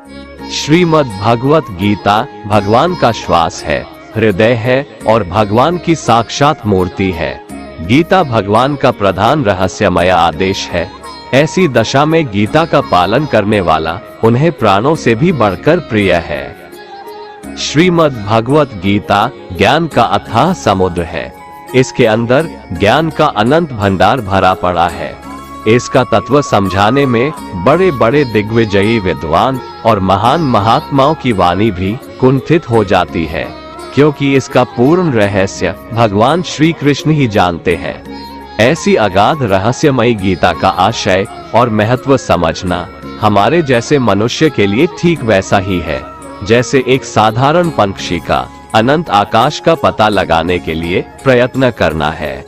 श्रीमद् भगवत गीता भगवान का श्वास है, हृदय है और भगवान की साक्षात मूर्ति है। गीता भगवान का प्रधान रहस्यमय आदेश है। ऐसी दशा में गीता का पालन करने वाला उन्हें प्राणों से भी बढ़कर प्रिय है। श्रीमद् भगवत गीता ज्ञान का अथाह समुद्र है। इसके अंदर ज्ञान का अनंत भंडार भरा पड़ा है। इसका तत्व समझाने में बड़े बड़े दिग्विजयी विद्वान और महान महात्माओं की वाणी भी कुंठित हो जाती है, क्योंकि इसका पूर्ण रहस्य भगवान श्री कृष्ण ही जानते हैं। ऐसी अगाध रहस्यमयी गीता का आशय और महत्व समझना हमारे जैसे मनुष्य के लिए ठीक वैसा ही है जैसे एक साधारण पंछी का अनंत आकाश का पता लगाने के लिए प्रयत्न करना है।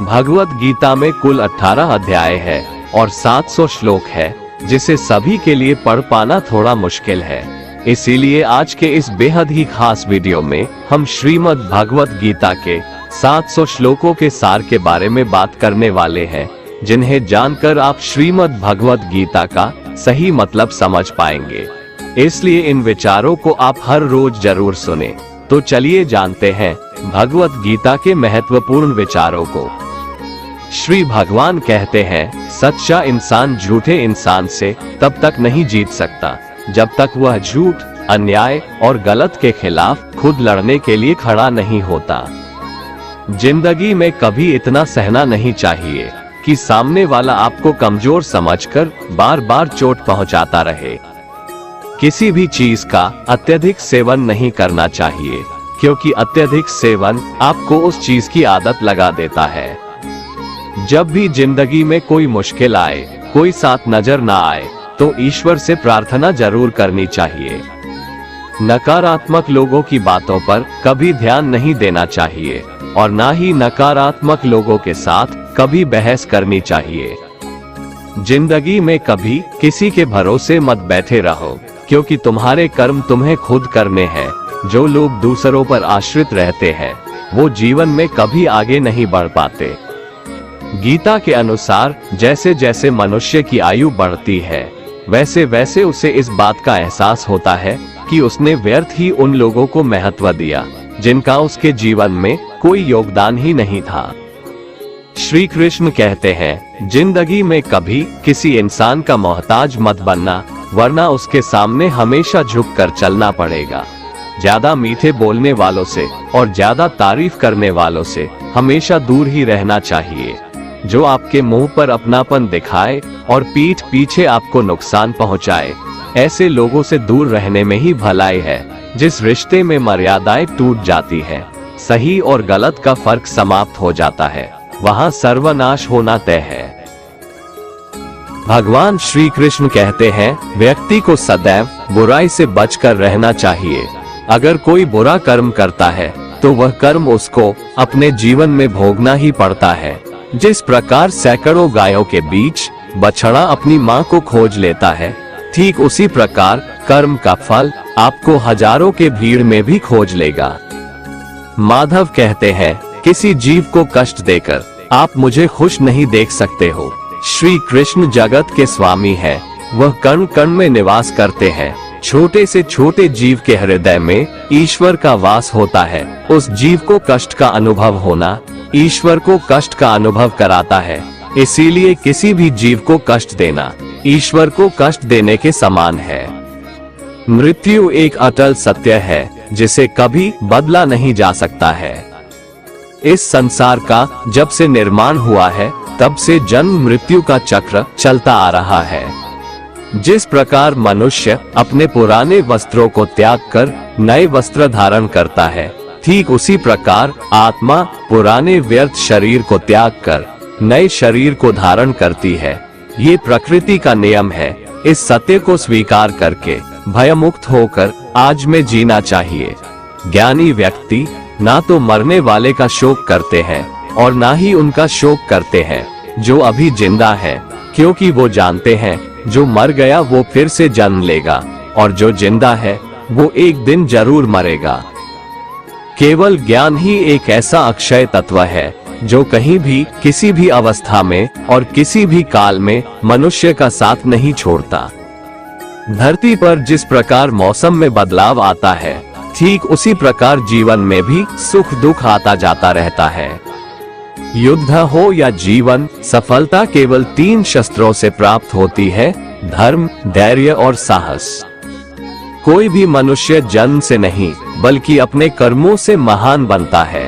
भगवत गीता में कुल 18 अध्याय है और 700 श्लोक है, जिसे सभी के लिए पढ़ पाना थोड़ा मुश्किल है। इसीलिए आज के इस बेहद ही खास वीडियो में हम श्रीमद् भगवत गीता के 700 श्लोकों के सार के बारे में बात करने वाले हैं, जिन्हें जानकर आप श्रीमद् भगवत गीता का सही मतलब समझ पाएंगे। इसलिए इन विचारों को आप हर रोज जरूर सुने। तो चलिए जानते हैं भगवत गीता के महत्वपूर्ण विचारों को। श्री भगवान कहते हैं, सच्चा इंसान झूठे इंसान से तब तक नहीं जीत सकता जब तक वह झूठ, अन्याय और गलत के खिलाफ खुद लड़ने के लिए खड़ा नहीं होता। जिंदगी में कभी इतना सहना नहीं चाहिए कि सामने वाला आपको कमजोर समझकर बार बार चोट पहुंचाता रहे। किसी भी चीज का अत्यधिक सेवन नहीं करना चाहिए, क्योंकि अत्यधिक सेवन आपको उस चीज की आदत लगा देता है। जब भी जिंदगी में कोई मुश्किल आए, कोई साथ नजर ना आए, तो ईश्वर से प्रार्थना जरूर करनी चाहिए। नकारात्मक लोगों की बातों पर कभी ध्यान नहीं देना चाहिए और ना ही नकारात्मक लोगों के साथ कभी बहस करनी चाहिए। जिंदगी में कभी किसी के भरोसे मत बैठे रहो, क्योंकि तुम्हारे कर्म तुम्हें खुद करने हैं। जो लोग दूसरों पर आश्रित रहते हैं, वो जीवन में कभी आगे नहीं बढ़ पाते। गीता के अनुसार जैसे जैसे मनुष्य की आयु बढ़ती है, वैसे वैसे उसे इस बात का एहसास होता है कि उसने व्यर्थ ही उन लोगों को महत्व दिया जिनका उसके जीवन में कोई योगदान ही नहीं था। श्री कृष्ण कहते हैं, जिंदगी में कभी किसी इंसान का मोहताज मत बनना, वरना उसके सामने हमेशा झुककर चलना पड़ेगा। ज्यादा मीठे बोलने वालों से और ज्यादा तारीफ करने वालों से हमेशा दूर ही रहना चाहिए। जो आपके मुंह पर अपनापन दिखाए और पीठ पीछे आपको नुकसान पहुंचाए, ऐसे लोगों से दूर रहने में ही भलाई है। जिस रिश्ते में मर्यादाएं टूट जाती है, सही और गलत का फर्क समाप्त हो जाता है, वहां सर्वनाश होना तय है। भगवान श्री कृष्ण कहते हैं, व्यक्ति को सदैव बुराई से बचकर रहना चाहिए। अगर कोई बुरा कर्म करता है तो वह कर्म उसको अपने जीवन में भोगना ही पड़ता है। जिस प्रकार सैकड़ों गायों के बीच बछड़ा अपनी मां को खोज लेता है, ठीक उसी प्रकार कर्म का फल आपको हजारों के भीड़ में भी खोज लेगा। माधव कहते हैं, किसी जीव को कष्ट देकर आप मुझे खुश नहीं देख सकते हो। श्री कृष्ण जगत के स्वामी हैं, वह कण कण में निवास करते हैं। छोटे से छोटे जीव के हृदय में ईश्वर का वास होता है। उस जीव को कष्ट का अनुभव होना ईश्वर को कष्ट का अनुभव कराता है। इसीलिए किसी भी जीव को कष्ट देना ईश्वर को कष्ट देने के समान है। मृत्यु एक अटल सत्य है, जिसे कभी बदला नहीं जा सकता है। इस संसार का जब से निर्माण हुआ है, तब से जन्म मृत्यु का चक्र चलता आ रहा है। जिस प्रकार मनुष्य अपने पुराने वस्त्रों को त्याग कर नए वस्त्र धारण करता है, ठीक उसी प्रकार आत्मा पुराने व्यर्थ शरीर को त्याग कर नए शरीर को धारण करती है। ये प्रकृति का नियम है। इस सत्य को स्वीकार करके भयमुक्त होकर आज में जीना चाहिए। ज्ञानी व्यक्ति ना तो मरने वाले का शोक करते हैं और ना ही उनका शोक करते हैं जो अभी जिंदा है, क्योंकि वो जानते हैं जो मर गया वो फिर से जन्म लेगा और जो जिंदा है वो एक दिन जरूर मरेगा। केवल ज्ञान ही एक ऐसा अक्षय तत्व है जो कहीं भी किसी भी अवस्था में और किसी भी काल में मनुष्य का साथ नहीं छोड़ता। धरती पर जिस प्रकार मौसम में बदलाव आता है, ठीक उसी प्रकार जीवन में भी सुख दुख आता जाता रहता है। युद्ध हो या जीवन, सफलता केवल 3 शस्त्रों से प्राप्त होती है: धर्म, धैर्य और साहस। कोई भी मनुष्य जन्म से नहीं बल्कि अपने कर्मों से महान बनता है।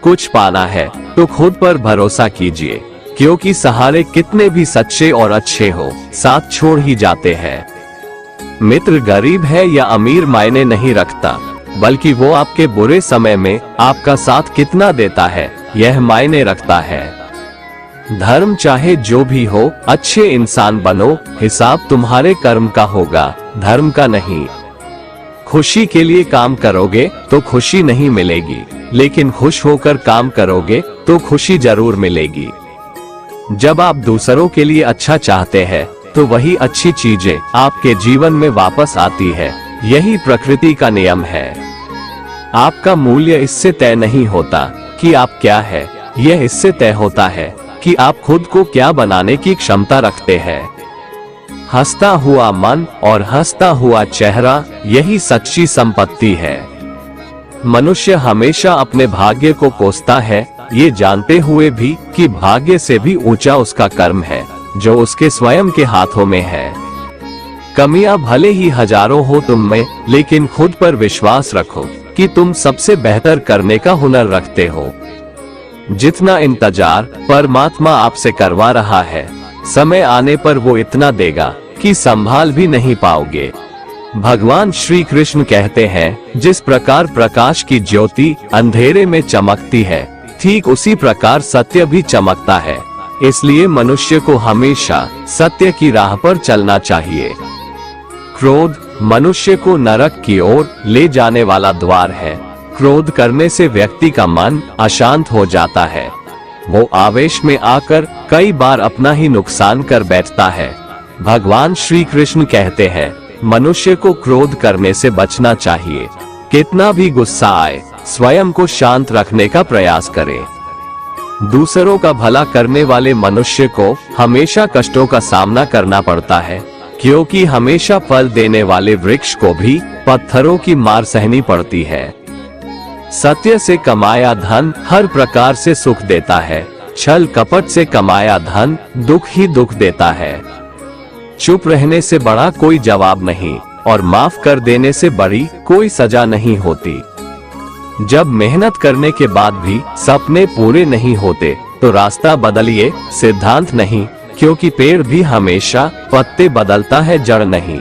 कुछ पाना है तो खुद पर भरोसा कीजिए, क्योंकि सहारे कितने भी सच्चे और अच्छे हो, साथ छोड़ ही जाते हैं। मित्र गरीब है या अमीर मायने नहीं रखता, बल्कि वो आपके बुरे समय में आपका साथ कितना देता है यह मायने रखता है। धर्म चाहे जो भी हो, अच्छे इंसान बनो, हिसाब तुम्हारे कर्म का होगा, धर्म का नहीं। खुशी के लिए काम करोगे तो खुशी नहीं मिलेगी, लेकिन खुश होकर काम करोगे तो खुशी जरूर मिलेगी। जब आप दूसरों के लिए अच्छा चाहते हैं तो वही अच्छी चीजें आपके जीवन में वापस आती है। यही प्रकृति का नियम है। आपका मूल्य इससे तय नहीं होता कि आप क्या है, यह इससे तय होता है कि आप खुद को क्या बनाने की क्षमता रखते हैं। हंसता हुआ मन और हंसता हुआ चेहरा, यही सच्ची संपत्ति है। मनुष्य हमेशा अपने भाग्य को कोसता है, ये जानते हुए भी कि भाग्य से भी ऊंचा उसका कर्म है, जो उसके स्वयं के हाथों में है। कमियां भले ही हजारों हो तुम में, लेकिन खुद पर विश्वास रखो कि तुम सबसे बेहतर करने का हुनर रखते हो। जितना इंतजार परमात्मा आपसे करवा रहा है, समय आने पर वो इतना देगा कि संभाल भी नहीं पाओगे। भगवान श्री कृष्ण कहते हैं, जिस प्रकार प्रकाश की ज्योति अंधेरे में चमकती है, ठीक उसी प्रकार सत्य भी चमकता है। इसलिए मनुष्य को हमेशा सत्य की राह पर चलना चाहिए। क्रोध मनुष्य को नरक की ओर ले जाने वाला द्वार है। क्रोध करने से व्यक्ति का मन अशांत हो जाता है। वो आवेश में आकर कई बार अपना ही नुकसान कर बैठता है। भगवान श्री कृष्ण कहते हैं, मनुष्य को क्रोध करने से बचना चाहिए। कितना भी गुस्सा आए, स्वयं को शांत रखने का प्रयास करें। दूसरों का भला करने वाले मनुष्य को हमेशा कष्टों का सामना करना पड़ता है, क्योंकि हमेशा फल देने वाले वृक्ष को भी पत्थरों की मार सहनी पड़ती है। सत्य से कमाया धन हर प्रकार से सुख देता है, छल कपट से कमाया धन दुख ही दुख देता है। चुप रहने से बड़ा कोई जवाब नहीं, और माफ कर देने से बड़ी कोई सजा नहीं होती। जब मेहनत करने के बाद भी सपने पूरे नहीं होते तो रास्ता बदलिए, सिद्धांत नहीं, क्योंकि पेड़ भी हमेशा पत्ते बदलता है, जड़ नहीं।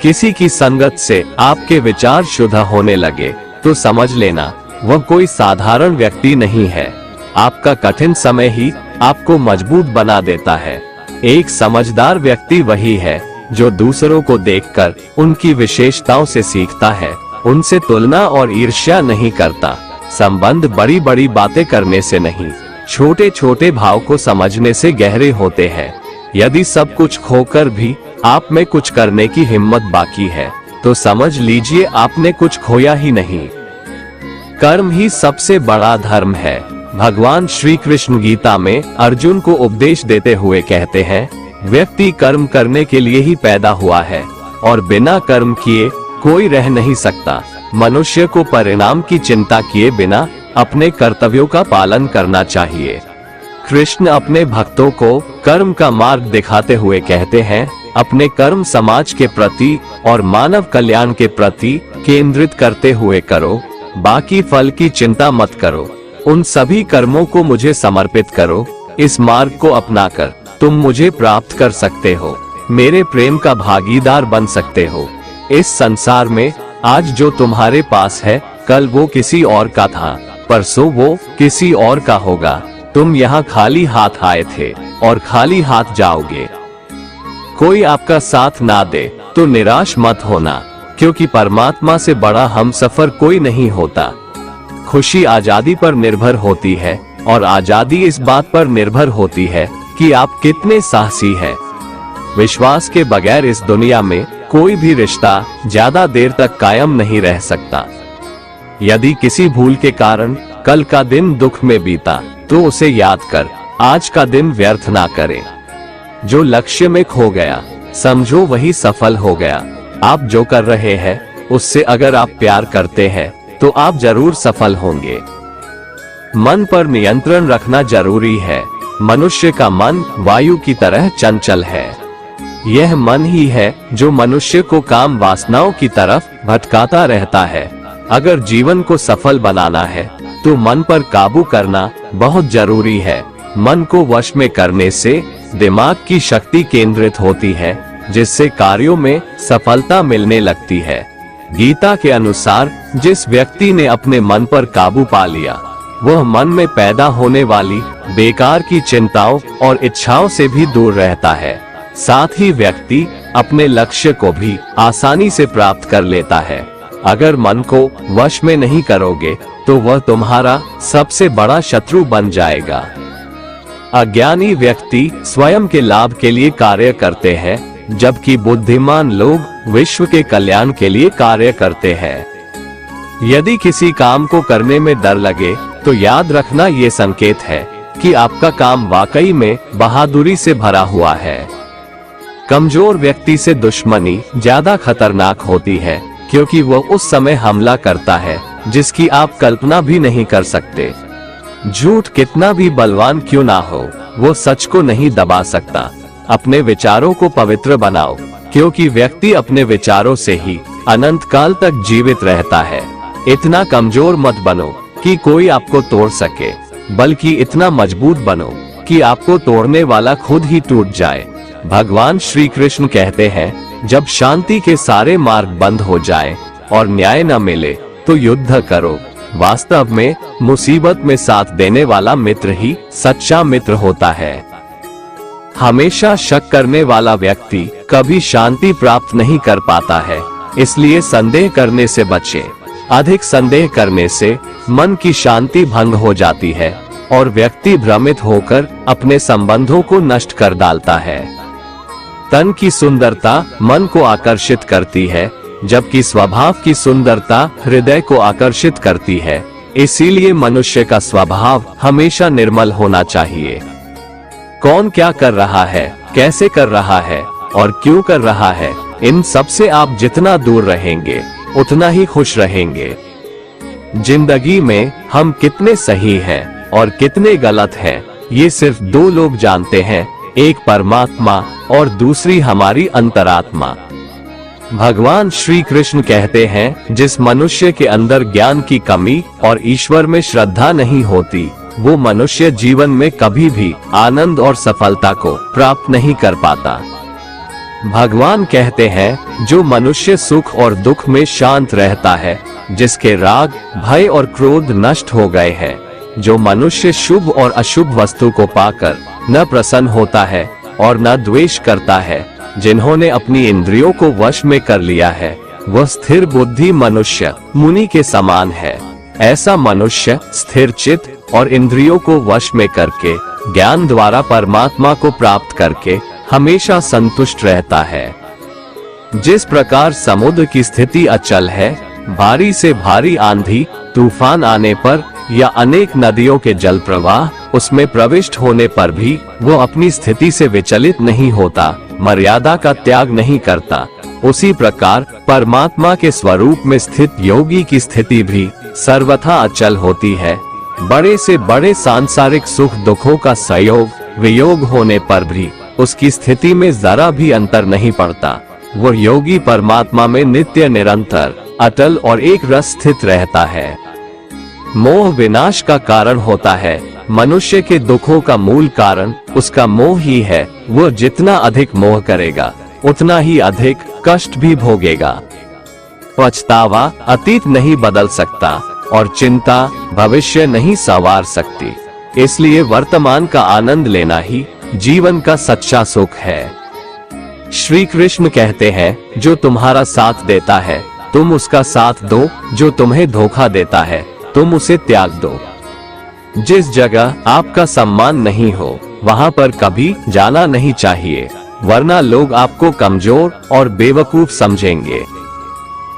किसी की संगत से आपके विचार शुद्ध होने लगे तो समझ लेना वह कोई साधारण व्यक्ति नहीं है। आपका कठिन समय ही आपको मजबूत बना देता है। एक समझदार व्यक्ति वही है जो दूसरों को देखकर उनकी विशेषताओं से सीखता है, उनसे तुलना और ईर्ष्या नहीं करता। संबंध बड़ी बड़ी बातें करने से नहीं, छोटे छोटे भाव को समझने से गहरे होते हैं। यदि सब कुछ खोकर भी आप में कुछ करने की हिम्मत बाकी है तो समझ लीजिए आपने कुछ खोया ही नहीं। कर्म ही सबसे बड़ा धर्म है। भगवान श्री कृष्ण गीता में अर्जुन को उपदेश देते हुए कहते हैं, व्यक्ति कर्म करने के लिए ही पैदा हुआ है और बिना कर्म किए कोई रह नहीं सकता। मनुष्य को परिणाम की चिंता किए बिना अपने कर्तव्यों का पालन करना चाहिए। कृष्ण अपने भक्तों को कर्म का मार्ग दिखाते हुए कहते हैं, अपने कर्म समाज के प्रति और मानव कल्याण के प्रति केंद्रित करते हुए करो, बाकी फल की चिंता मत करो। उन सभी कर्मों को मुझे समर्पित करो। इस मार्ग को अपनाकर तुम मुझे प्राप्त कर सकते हो, मेरे प्रेम का भागीदार बन सकते हो। इस संसार में आज जो तुम्हारे पास है, कल वो किसी और का था, परसों वो किसी और का होगा। तुम यहाँ खाली हाथ आए थे और खाली हाथ जाओगे। कोई आपका साथ ना दे तो निराश मत होना, क्योंकि परमात्मा से बड़ा हमसफर कोई नहीं होता। खुशी आजादी पर निर्भर होती है और आजादी इस बात पर निर्भर होती है कि आप कितने साहसी हैं। विश्वास के बगैर इस दुनिया में कोई भी रिश्ता ज्यादा देर तक कायम नहीं रह सकता। यदि किसी भूल के कारण कल का दिन दुख में बीता तो उसे याद कर आज का दिन व्यर्थ ना करें। जो लक्ष्य में खो गया समझो वही सफल हो गया। आप जो कर रहे हैं उससे अगर आप प्यार करते हैं तो आप जरूर सफल होंगे। मन पर नियंत्रण रखना जरूरी है। मनुष्य का मन वायु की तरह चंचल है। यह मन ही है जो मनुष्य को काम वासनाओं की तरफ भटकाता रहता है। अगर जीवन को सफल बनाना है तो मन पर काबू करना बहुत जरूरी है। मन को वश में करने से दिमाग की शक्ति केंद्रित होती है, जिससे कार्यों में सफलता मिलने लगती है। गीता के अनुसार जिस व्यक्ति ने अपने मन पर काबू पा लिया वह मन में पैदा होने वाली बेकार की चिंताओं और इच्छाओं से भी दूर रहता है। साथ ही व्यक्ति अपने लक्ष्य को भी आसानी से प्राप्त कर लेता है। अगर मन को वश में नहीं करोगे तो वह तुम्हारा सबसे बड़ा शत्रु बन जाएगा। अज्ञानी व्यक्ति स्वयं के लाभ के लिए कार्य करते हैं, जबकि बुद्धिमान लोग विश्व के कल्याण के लिए कार्य करते हैं। यदि किसी काम को करने में डर लगे तो याद रखना ये संकेत है कि आपका काम वाकई में बहादुरी से भरा हुआ है। कमजोर व्यक्ति से दुश्मनी ज्यादा खतरनाक होती है, क्योंकि वह उस समय हमला करता है जिसकी आप कल्पना भी नहीं कर सकते। झूठ कितना भी बलवान क्यों ना हो, वो सच को नहीं दबा सकता। अपने विचारों को पवित्र बनाओ, क्योंकि व्यक्ति अपने विचारों से ही अनंत काल तक जीवित रहता है। इतना कमजोर मत बनो कि कोई आपको तोड़ सके, बल्कि इतना मजबूत बनो कि आपको तोड़ने वाला खुद ही टूट जाए। भगवान श्री कृष्ण कहते हैं, जब शांति के सारे मार्ग बंद हो जाएं और न्याय न मिले तो युद्ध करो। वास्तव में मुसीबत में साथ देने वाला मित्र ही सच्चा मित्र होता है। हमेशा शक करने वाला व्यक्ति कभी शांति प्राप्त नहीं कर पाता है, इसलिए संदेह करने से बचें। अधिक संदेह करने से मन की शांति भंग हो जाती है और व्यक्ति भ्रमित होकर अपने संबंधों को नष्ट कर डालता है। तन की सुंदरता मन को आकर्षित करती है, जबकि स्वभाव की सुंदरता हृदय को आकर्षित करती है। इसीलिए मनुष्य का स्वभाव हमेशा निर्मल होना चाहिए। कौन क्या कर रहा है, कैसे कर रहा है और क्यों कर रहा है, इन सब से आप जितना दूर रहेंगे उतना ही खुश रहेंगे। जिंदगी में हम कितने सही हैं और कितने गलत हैं, ये सिर्फ दो लोग जानते हैं, एक परमात्मा और दूसरी हमारी अंतरात्मा। भगवान श्री कृष्ण कहते हैं, जिस मनुष्य के अंदर ज्ञान की कमी और ईश्वर में श्रद्धा नहीं होती, वो मनुष्य जीवन में कभी भी आनंद और सफलता को प्राप्त नहीं कर पाता। भगवान कहते हैं, जो मनुष्य सुख और दुख में शांत रहता है, जिसके राग, भय और क्रोध नष्ट हो गए हैं, जो मनुष्य शुभ और अशुभ वस्तु को पाकर न प्रसन्न होता है और न द्वेष करता है, जिन्होंने अपनी इंद्रियों को वश में कर लिया है, वह स्थिर बुद्धि मनुष्य मुनि के समान है। ऐसा मनुष्य स्थिर चित्त और इंद्रियों को वश में करके ज्ञान द्वारा परमात्मा को प्राप्त करके हमेशा संतुष्ट रहता है। जिस प्रकार समुद्र की स्थिति अचल है, भारी से भारी आंधी तूफान आने पर या अनेक नदियों के जल प्रवाह उसमें प्रविष्ट होने पर भी वो अपनी स्थिति से विचलित नहीं होता, मर्यादा का त्याग नहीं करता, उसी प्रकार परमात्मा के स्वरूप में स्थित योगी की स्थिति भी सर्वथा अचल होती है। बड़े से बड़े सांसारिक सुख दुखों का संयोग वियोग होने पर भी उसकी स्थिति में जरा भी अंतर नहीं पड़ता। वो योगी परमात्मा में नित्य निरंतर अटल और एक रस स्थित रहता है। मोह विनाश का कारण होता है। मनुष्य के दुखों का मूल कारण उसका मोह ही है। वो जितना अधिक मोह करेगा उतना ही अधिक कष्ट भी भोगेगा। पछतावा अतीत नहीं बदल सकता और चिंता भविष्य नहीं संवार सकती। इसलिए वर्तमान का आनंद लेना ही जीवन का सच्चा सुख है। श्री कृष्ण कहते हैं, जो तुम्हारा साथ देता है तुम उसका साथ दो, जो तुम्हें धोखा देता है तुम उसे त्याग दो। जिस जगह आपका सम्मान नहीं हो वहां पर कभी जाना नहीं चाहिए, वरना लोग आपको कमजोर और बेवकूफ समझेंगे।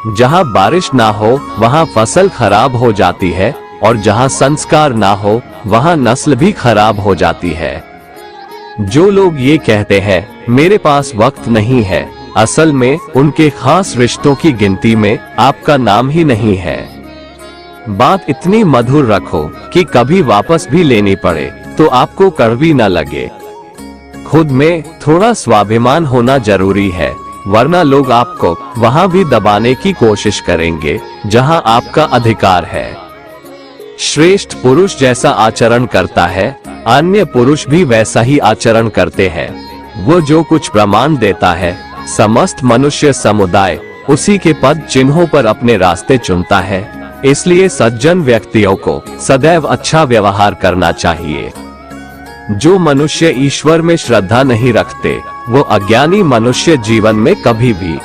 जहां बारिश ना हो वहां फसल खराब हो जाती है और जहां संस्कार ना हो वहां नस्ल भी खराब हो जाती है। जो लोग ये कहते हैं मेरे पास वक्त नहीं है, असल में उनके खास रिश्तों की गिनती में आपका नाम ही नहीं है। बात इतनी मधुर रखो कि कभी वापस भी लेनी पड़े तो आपको कड़वी न लगे। खुद में थोड़ा स्वाभिमान होना जरूरी है, वरना लोग आपको वहां भी दबाने की कोशिश करेंगे जहां आपका अधिकार है। श्रेष्ठ पुरुष जैसा आचरण करता है, अन्य पुरुष भी वैसा ही आचरण करते हैं। वो जो कुछ प्रमाण देता है, समस्त मनुष्य समुदाय उसी के पद चिन्हों पर अपने रास्ते चुनता है। इसलिए सज्जन व्यक्तियों को सदैव अच्छा व्यवहार करना चाहिए। जो मनुष्य ईश्वर में श्रद्धा नहीं रखते, वो अज्ञानी मनुष्य जीवन में कभी भी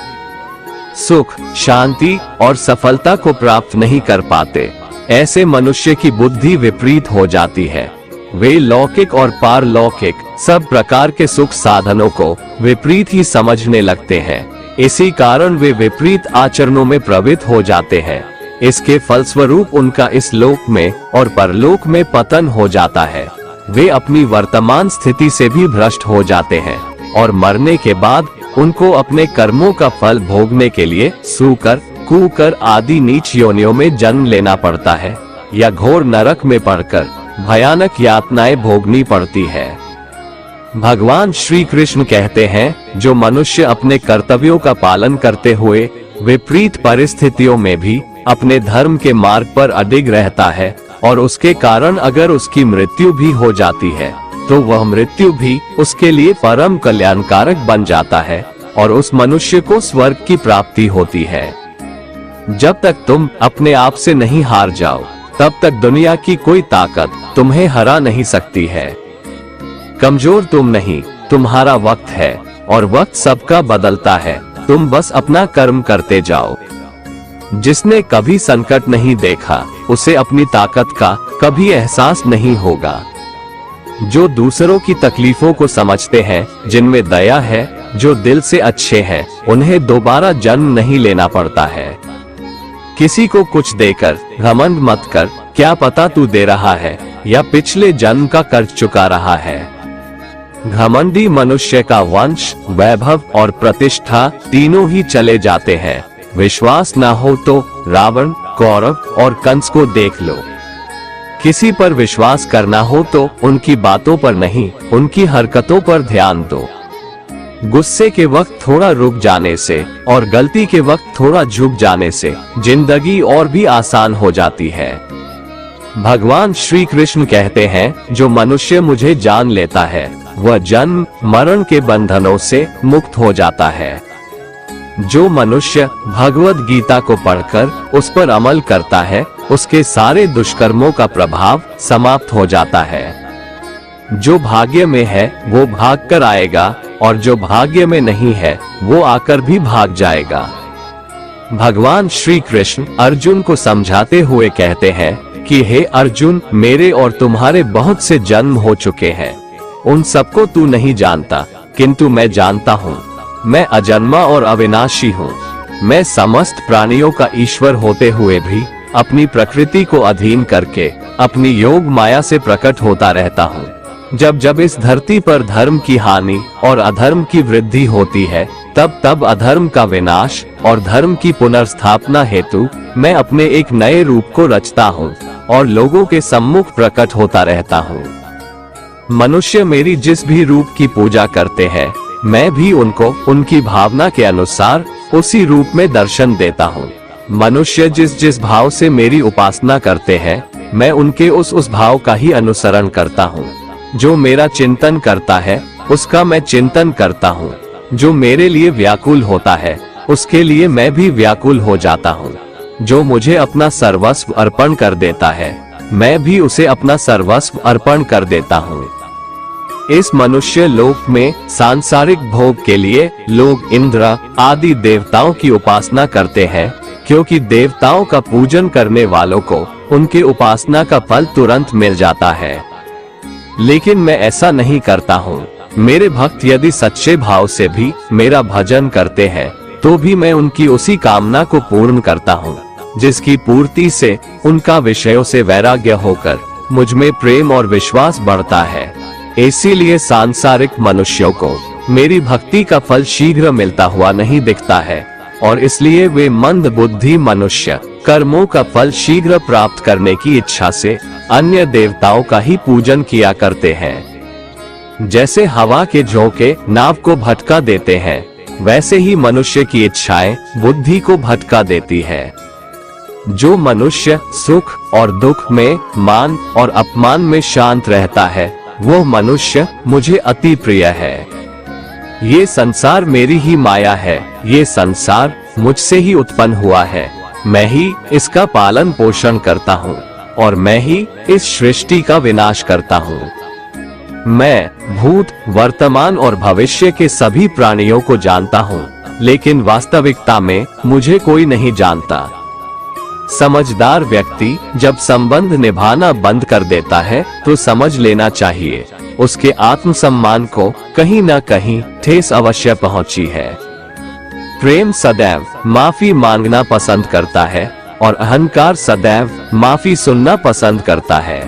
सुख, शांति और सफलता को प्राप्त नहीं कर पाते। ऐसे मनुष्य की बुद्धि विपरीत हो जाती है। वे लौकिक और पारलौकिक सब प्रकार के सुख साधनों को विपरीत ही समझने लगते हैं। इसी कारण वे विपरीत आचरणों में प्रवृत्त हो जाते हैं। इसके फलस्वरूप उनका इस लोक में और परलोक में पतन हो जाता है। वे अपनी वर्तमान स्थिति से भी भ्रष्ट हो जाते हैं और मरने के बाद उनको अपने कर्मों का फल भोगने के लिए सूकर, कुकर आदि नीच योनियों में जन्म लेना पड़ता है या घोर नरक में पड़कर भयानक यातनाएं भोगनी पड़ती है। भगवान श्री कृष्ण कहते हैं, जो मनुष्य अपने कर्तव्यों का पालन करते हुए विपरीत परिस्थितियों में भी अपने धर्म के मार्ग पर अडिग रहता है और उसके कारण अगर उसकी मृत्यु भी हो जाती है, तो वह मृत्यु भी उसके लिए परम कल्याणकारक बन जाता है और उस मनुष्य को स्वर्ग की प्राप्ति होती है। जब तक तुम अपने आप से नहीं हार जाओ, तब तक दुनिया की कोई ताकत तुम्हें हरा नहीं सकती है। कमजोर तुम नहीं, तुम्हारा वक्त है और वक्त सबका बदलता है। तुम बस अपना कर्म करते जाओ। जिसने कभी संकट नहीं देखा, उसे अपनी ताकत का कभी एहसास नहीं होगा। जो दूसरों की तकलीफों को समझते हैं, जिनमें दया है, जो दिल से अच्छे हैं, उन्हें दोबारा जन्म नहीं लेना पड़ता है। किसी को कुछ देकर घमंड मत कर, क्या पता तू दे रहा है या पिछले जन्म का कर्ज चुका रहा है। घमंडी मनुष्य का वंश, वैभव और प्रतिष्ठा तीनों ही चले जाते हैं। विश्वास न हो तो रावण, कौरव और कंस को देख लो। किसी पर विश्वास करना हो तो उनकी बातों पर नहीं, उनकी हरकतों पर ध्यान दो। गुस्से के वक्त थोड़ा रुक जाने से और गलती के वक्त थोड़ा झुक जाने से जिंदगी और भी आसान हो जाती है। भगवान श्री कृष्ण कहते हैं, जो मनुष्य मुझे जान लेता है, वह जन्म मरण के बंधनों से मुक्त हो जाता है। जो मनुष्य भगवद गीता को पढ़कर उस पर अमल करता है, उसके सारे दुष्कर्मों का प्रभाव समाप्त हो जाता है। जो भाग्य में है वो भाग कर आएगा और जो भाग्य में नहीं है वो आकर भी भाग जाएगा। भगवान श्री कृष्ण अर्जुन को समझाते हुए कहते हैं कि हे अर्जुन, मेरे और तुम्हारे बहुत से जन्म हो चुके हैं। उन सबको तू नहीं जानता, किंतु मैं जानता हूँ। मैं अजन्मा और अविनाशी हूँ। मैं समस्त प्राणियों का ईश्वर होते हुए भी अपनी प्रकृति को अधीन करके अपनी योग माया से प्रकट होता रहता हूँ। जब जब इस धरती पर धर्म की हानि और अधर्म की वृद्धि होती है, तब तब अधर्म का विनाश और धर्म की पुनर्स्थापना हेतु मैं अपने एक नए रूप को रचता हूँ और लोगों के सम्मुख प्रकट होता रहता हूँ। मनुष्य मेरी जिस भी रूप की पूजा करते हैं, मैं भी उनको उनकी भावना के अनुसार उसी रूप में दर्शन देता हूँ। मनुष्य जिस जिस भाव से मेरी उपासना करते हैं, मैं उनके उस भाव का ही अनुसरण करता हूँ। जो मेरा चिंतन करता है, उसका मैं चिंतन करता हूँ। जो मेरे लिए व्याकुल होता है, उसके लिए मैं भी व्याकुल हो जाता हूँ। जो मुझे अपना सर्वस्व अर्पण कर देता है, मैं भी उसे अपना सर्वस्व अर्पण कर देता हूँ। इस मनुष्य लोक में सांसारिक भोग के लिए लोग इंद्र आदि देवताओं की उपासना करते हैं, क्योंकि देवताओं का पूजन करने वालों को उनके उपासना का फल तुरंत मिल जाता है। लेकिन मैं ऐसा नहीं करता हूँ। मेरे भक्त यदि सच्चे भाव से भी मेरा भजन करते हैं, तो भी मैं उनकी उसी कामना को पूर्ण करता हूँ, जिसकी पूर्ति से उनका विषयों से वैराग्य होकर मुझ में प्रेम और विश्वास बढ़ता है। इसीलिए सांसारिक मनुष्यों को मेरी भक्ति का फल शीघ्र मिलता हुआ नहीं दिखता है, और इसलिए वे मंद बुद्धि मनुष्य कर्मों का फल शीघ्र प्राप्त करने की इच्छा से अन्य देवताओं का ही पूजन किया करते हैं। जैसे हवा के झोंके नाव को भटका देते हैं, वैसे ही मनुष्य की इच्छाएं बुद्धि को भटका देती है। जो मनुष्य सुख और दुख में, मान और अपमान में शांत रहता है, वो मनुष्य मुझे अति प्रिय है। ये संसार मेरी ही माया है, ये संसार मुझसे ही उत्पन्न हुआ है। मैं ही इसका पालन पोषण करता हूँ और मैं ही इस सृष्टि का विनाश करता हूँ। मैं भूत, वर्तमान और भविष्य के सभी प्राणियों को जानता हूँ, लेकिन वास्तविकता में मुझे कोई नहीं जानता। समझदार व्यक्ति जब संबंध निभाना बंद कर देता है तो समझ लेना चाहिए उसके आत्मसम्मान को कहीं न कहीं ठेस अवश्य पहुंची है। प्रेम सदैव माफी मांगना पसंद करता है और अहंकार सदैव माफी सुनना पसंद करता है।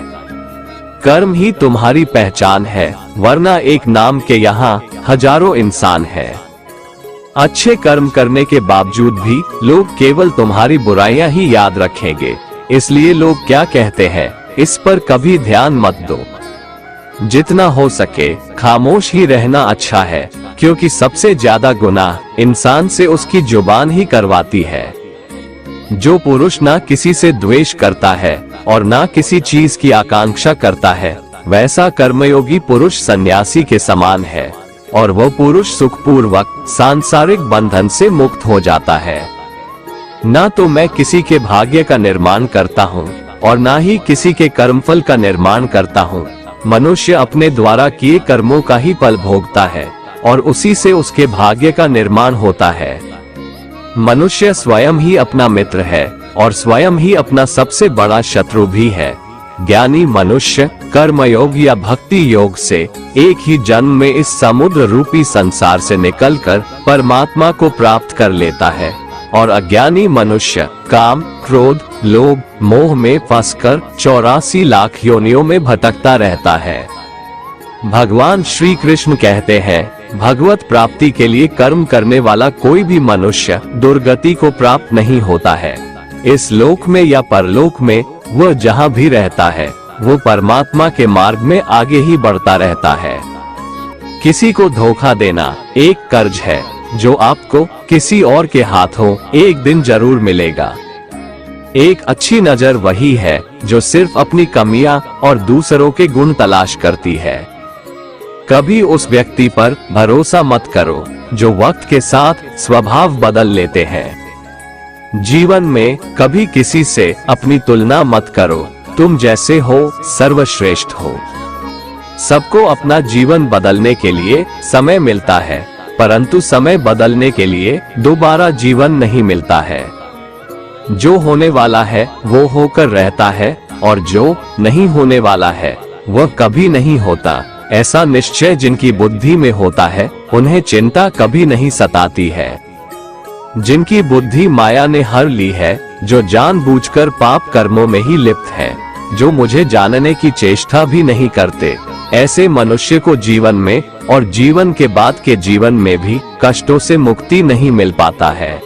कर्म ही तुम्हारी पहचान है, वरना एक नाम के यहाँ हजारों इंसान है। अच्छे कर्म करने के बावजूद भी लोग केवल तुम्हारी बुराइयां ही याद रखेंगे, इसलिए लोग क्या कहते हैं इस पर कभी ध्यान मत दो। जितना हो सके खामोश ही रहना अच्छा है, क्योंकि सबसे ज्यादा गुनाह इंसान से उसकी जुबान ही करवाती है। जो पुरुष ना किसी से द्वेष करता है और ना किसी चीज की आकांक्षा करता है, वैसा कर्मयोगी पुरुष सन्यासी के समान है, और वह पुरुष सुखपूर्वक सांसारिक बंधन से मुक्त हो जाता है। ना तो मैं किसी के भाग्य का निर्माण करता हूँ और ना ही किसी के कर्मफल का निर्माण करता हूँ। मनुष्य अपने द्वारा किए कर्मों का ही फल भोगता है और उसी से उसके भाग्य का निर्माण होता है। मनुष्य स्वयं ही अपना मित्र है और स्वयं ही अपना सबसे बड़ा शत्रु भी है। ज्ञानी मनुष्य कर्मयोग या भक्ति योग से एक ही जन्म में इस समुद्र रूपी संसार से निकलकर परमात्मा को प्राप्त कर लेता है, और अज्ञानी मनुष्य काम, क्रोध, लोभ, मोह में फंसकर 84 लाख योनियों में भटकता रहता है। भगवान श्री कृष्ण कहते हैं, भगवत प्राप्ति के लिए कर्म करने वाला कोई भी मनुष्य दुर्गति को प्राप्त नहीं होता है। इस लोक में या परलोक में वह जहाँ भी रहता है, वो परमात्मा के मार्ग में आगे ही बढ़ता रहता है। किसी को धोखा देना एक कर्ज है जो आपको किसी और के हाथों एक दिन जरूर मिलेगा। एक अच्छी नजर वही है जो सिर्फ अपनी कमियां और दूसरों के गुण तलाश करती है। कभी उस व्यक्ति पर भरोसा मत करो जो वक्त के साथ स्वभाव बदल लेते हैं। जीवन में कभी किसी से अपनी तुलना मत करो, तुम जैसे हो सर्वश्रेष्ठ हो। सबको अपना जीवन बदलने के लिए समय मिलता है, परंतु समय बदलने के लिए दोबारा जीवन नहीं मिलता है। जो होने वाला है वो होकर रहता है, और जो नहीं होने वाला है वह कभी नहीं होता। ऐसा निश्चय जिनकी बुद्धि में होता है, उन्हें चिंता कभी नहीं सताती है। जिनकी बुद्धि माया ने हर ली है, जो जानबूझकर पाप कर्मों में ही लिप्त है, जो मुझे जानने की चेष्टा भी नहीं करते, ऐसे मनुष्य को जीवन में और जीवन के बाद के जीवन में भी कष्टों से मुक्ति नहीं मिल पाता है।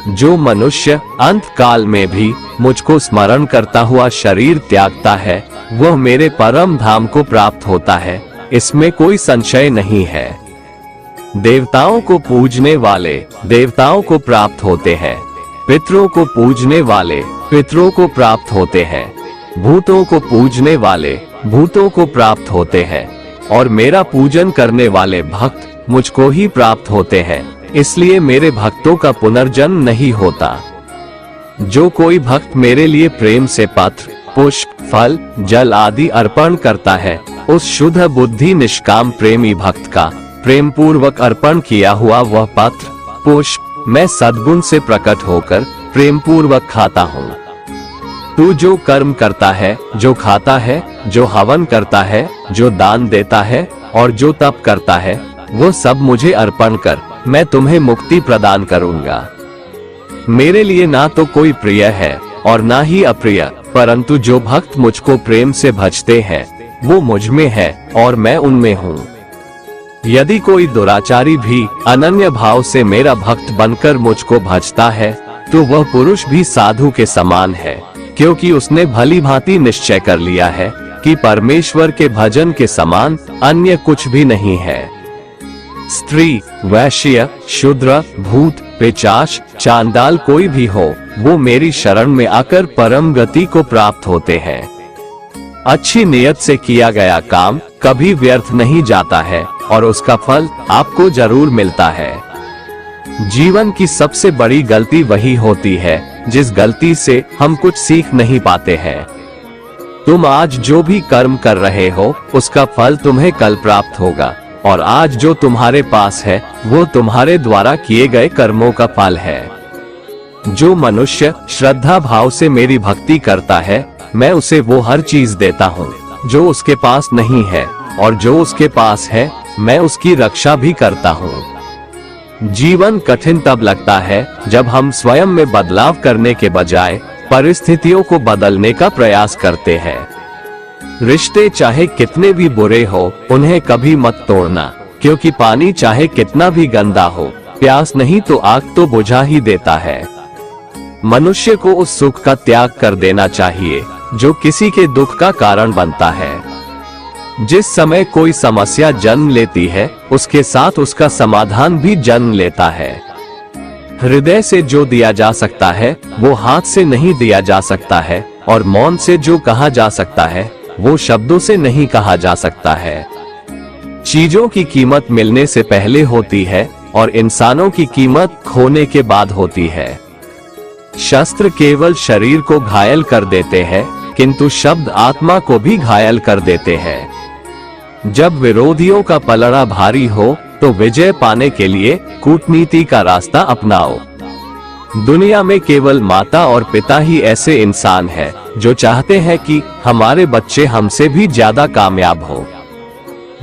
जो मनुष्य अंत काल में भी मुझको स्मरण करता हुआ शरीर त्यागता है, वह मेरे परम धाम को प्राप्त होता है, इसमें कोई संशय नहीं है। देवताओं को पूजने वाले देवताओं को प्राप्त होते हैं, पितरों को पूजने वाले पितरों को प्राप्त होते हैं, भूतों को पूजने वाले भूतों को प्राप्त होते हैं, और मेरा पूजन करने वाले भक्त मुझको ही प्राप्त होते हैं। इसलिए मेरे भक्तों का पुनर्जन्म नहीं होता। जो कोई भक्त मेरे लिए प्रेम से पत्र, पुष्प, फल, जल आदि अर्पण करता है, उस शुद्ध बुद्धि निष्काम प्रेमी भक्त का प्रेम पूर्वक अर्पण किया हुआ वह पत्र, पुष्प मैं सद्गुण से प्रकट होकर प्रेम पूर्वक खाता हूँ। तू जो कर्म करता है, जो खाता है, जो हवन करता है, जो दान देता है और जो तप करता है, वो सब मुझे अर्पण कर, मैं तुम्हें मुक्ति प्रदान करूंगा। मेरे लिए ना तो कोई प्रिय है और ना ही अप्रिय, परंतु जो भक्त मुझको प्रेम से भजते हैं, वो मुझ में है और मैं उनमें हूँ। यदि कोई दुराचारी भी अनन्य भाव से मेरा भक्त बनकर मुझको भजता है, तो वह पुरुष भी साधु के समान है, क्योंकि उसने भली भांति निश्चय कर लिया है कि परमेश्वर के भजन के समान अन्य कुछ भी नहीं है। स्त्री, वैश्य, शूद्र, भूत, पिशाच, चांडाल कोई भी हो, वो मेरी शरण में आकर परम गति को प्राप्त होते हैं। अच्छी नियत से किया गया काम कभी व्यर्थ नहीं जाता है और उसका फल आपको जरूर मिलता है। जीवन की सबसे बड़ी गलती वही होती है जिस गलती से हम कुछ सीख नहीं पाते हैं। तुम आज जो भी कर्म कर रहे हो, उसका फल तुम्हें कल प्राप्त होगा, और आज जो तुम्हारे पास है वो तुम्हारे द्वारा किए गए कर्मों का फल है। जो मनुष्य श्रद्धा भाव से मेरी भक्ति करता है, मैं उसे वो हर चीज देता हूँ जो उसके पास नहीं है, और जो उसके पास है मैं उसकी रक्षा भी करता हूँ। जीवन कठिन तब लगता है जब हम स्वयं में बदलाव करने के बजाय परिस्थितियों को बदलने का प्रयास करते हैं। रिश्ते चाहे कितने भी बुरे हो, उन्हें कभी मत तोड़ना, क्योंकि पानी चाहे कितना भी गंदा हो, प्यास नहीं तो आग तो बुझा ही देता है। मनुष्य को उस सुख का त्याग कर देना चाहिए जो किसी के दुख का कारण बनता है। जिस समय कोई समस्या जन्म लेती है, उसके साथ उसका समाधान भी जन्म लेता है। हृदय से जो दिया जा सकता है वो हाथ से नहीं दिया जा सकता है, और मौन से जो कहा जा सकता है वो शब्दों से नहीं कहा जा सकता है। चीजों की कीमत मिलने से पहले होती है और इंसानों की कीमत खोने के बाद होती है। शस्त्र केवल शरीर को घायल कर देते हैं, किंतु शब्द आत्मा को भी घायल कर देते हैं। जब विरोधियों का पलड़ा भारी हो तो विजय पाने के लिए कूटनीति का रास्ता अपनाओ। दुनिया में केवल माता और पिता ही ऐसे इंसान हैं जो चाहते हैं कि हमारे बच्चे हमसे भी ज्यादा कामयाब हो।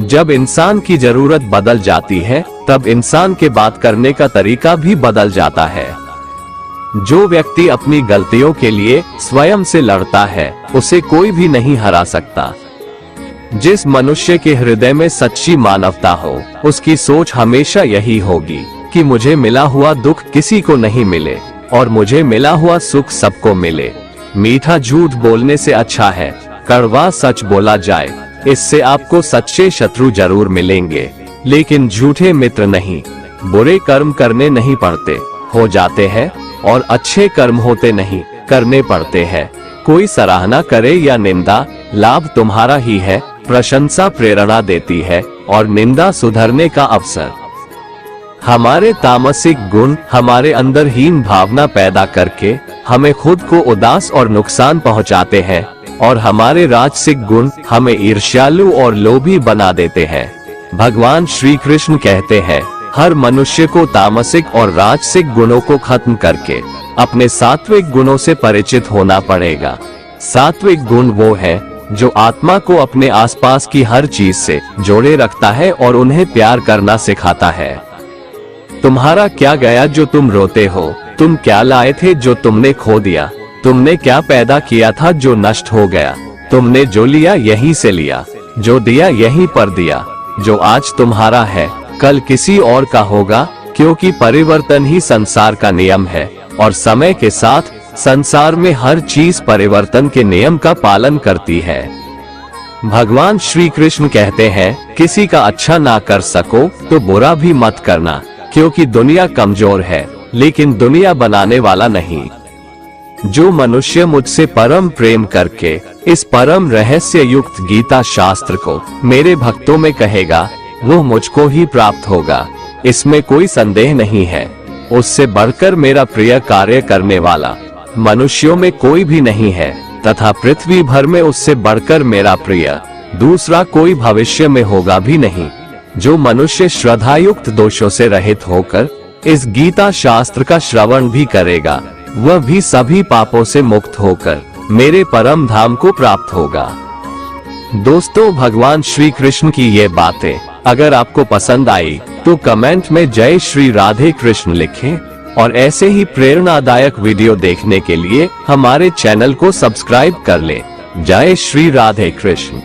जब इंसान की जरूरत बदल जाती है, तब इंसान के बात करने का तरीका भी बदल जाता है। जो व्यक्ति अपनी गलतियों के लिए स्वयं से लड़ता है, उसे कोई भी नहीं हरा सकता। जिस मनुष्य के हृदय में सच्ची मानवता हो, उसकी सोच हमेशा यही होगी कि मुझे मिला हुआ दुख किसी को नहीं मिले और मुझे मिला हुआ सुख सबको मिले। मीठा झूठ बोलने से अच्छा है कड़वा सच बोला जाए। इससे आपको सच्चे शत्रु जरूर मिलेंगे, लेकिन झूठे मित्र नहीं। बुरे कर्म करने नहीं पड़ते, हो जाते हैं, और अच्छे कर्म होते नहीं, करने पड़ते हैं। कोई सराहना करे या निंदा, लाभ तुम्हारा ही है। प्रशंसा प्रेरणा देती है और निंदा सुधरने का अवसर। हमारे तामसिक गुण हमारे अंदर हीन भावना पैदा करके हमें खुद को उदास और नुकसान पहुंचाते हैं, और हमारे राजसिक गुण हमें ईर्ष्यालु और लोभी बना देते हैं। भगवान श्री कृष्ण कहते हैं, हर मनुष्य को तामसिक और राजसिक गुणों को खत्म करके अपने सात्विक गुणों से परिचित होना पड़ेगा। सात्विक गुण वो है जो आत्मा को अपने आसपास की हर चीज से जोड़े रखता है और उन्हें प्यार करना सिखाता है। तुम्हारा क्या गया जो तुम रोते हो? तुम क्या लाए थे जो तुमने खो दिया? तुमने क्या पैदा किया था जो नष्ट हो गया? तुमने जो लिया यहीं से लिया, जो दिया यहीं पर दिया। जो आज तुम्हारा है कल किसी और का होगा, क्योंकि परिवर्तन ही संसार का नियम है, और समय के साथ संसार में हर चीज परिवर्तन के नियम का पालन करती है। भगवान श्री कृष्ण कहते हैं, किसी का अच्छा ना कर सको तो बुरा भी मत करना, क्योंकि दुनिया कमजोर है लेकिन दुनिया बनाने वाला नहीं। जो मनुष्य मुझसे परम प्रेम करके इस परम रहस्य युक्त गीता शास्त्र को मेरे भक्तों में कहेगा, वो मुझको ही प्राप्त होगा, इसमें कोई संदेह नहीं है। उससे बढ़कर मेरा प्रिय कार्य करने वाला मनुष्यों में कोई भी नहीं है, तथा पृथ्वी भर में उससे बढ़कर मेरा प्रिय दूसरा कोई भविष्य में होगा भी नहीं। जो मनुष्य श्रद्धायुक्त दोषों से रहित होकर इस गीता शास्त्र का श्रवण भी करेगा, वह भी सभी पापों से मुक्त होकर मेरे परम धाम को प्राप्त होगा। दोस्तों, भगवान श्री कृष्ण की ये बातें अगर आपको पसंद आई तो कमेंट में जय श्री राधे कृष्ण लिखें, और ऐसे ही प्रेरणादायक वीडियो देखने के लिए हमारे चैनल को सब्सक्राइब कर लें। जय श्री राधे कृष्ण।